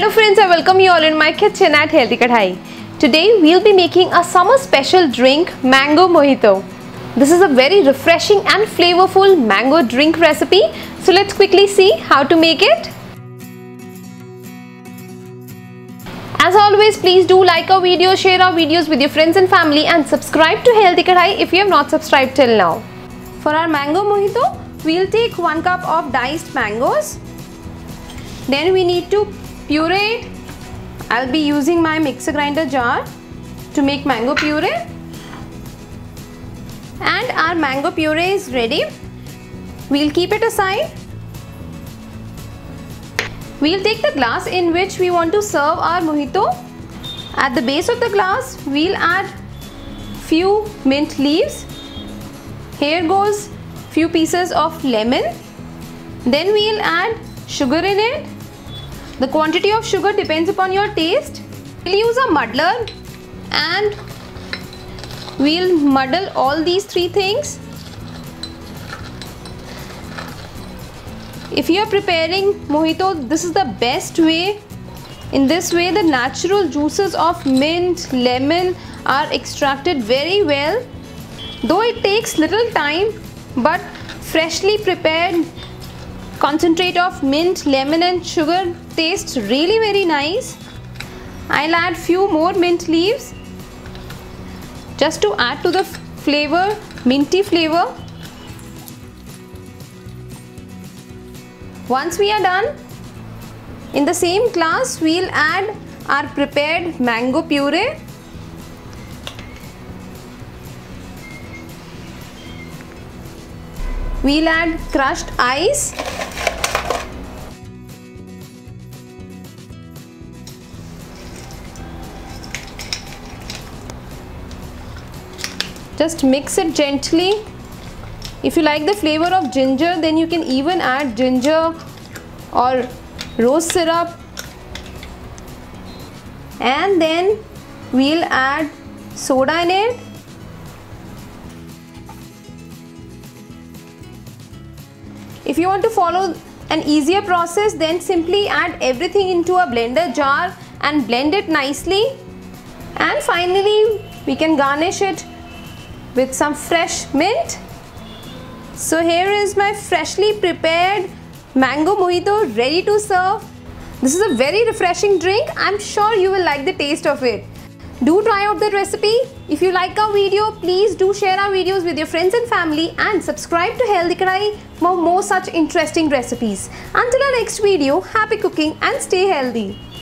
Hello friends, I welcome you all in my kitchen at Healthy Kadhai. Today we'll be making a summer special drink, Mango Mojito. This is a very refreshing and flavorful mango drink recipe. So let's quickly see how to make it. As always, please do like our videos, share our videos with your friends and family and subscribe to Healthy Kadhai if you have not subscribed till now. For our Mango Mojito, we'll take 1 cup of diced mangoes. Then we need to puree it. I'll be using my mixer grinder jar to make mango puree. And our mango puree is ready. We'll keep it aside. We'll take the glass in which we want to serve our mojito. At the base of the glass, we'll add few mint leaves. Here goes few pieces of lemon. Then we'll add sugar in it. The quantity of sugar depends upon your taste. We'll use a muddler and we'll muddle all these three things. If you are preparing mojito, this is the best way. In this way, the natural juices of mint, lemon are extracted very well. Though it takes little time, but freshly prepared concentrate of mint, lemon and sugar tastes really very nice. I'll add few more mint leaves just to add to the flavor, minty flavor. Once we are done, in the same glass we'll add our prepared mango puree. We'll add crushed ice. Just mix it gently. If you like the flavor of ginger, then you can even add ginger or rose syrup. And then we'll add soda in it. If you want to follow an easier process, then simply add everything into a blender jar and blend it nicely. And finally, we can garnish it with some fresh mint. So here is my freshly prepared mango mojito ready to serve. This is a very refreshing drink. I'm sure you will like the taste of it. Do try out the recipe. If you like our video, please do share our videos with your friends and family and subscribe to Healthy Kadhai for more such interesting recipes. Until our next video, happy cooking and stay healthy.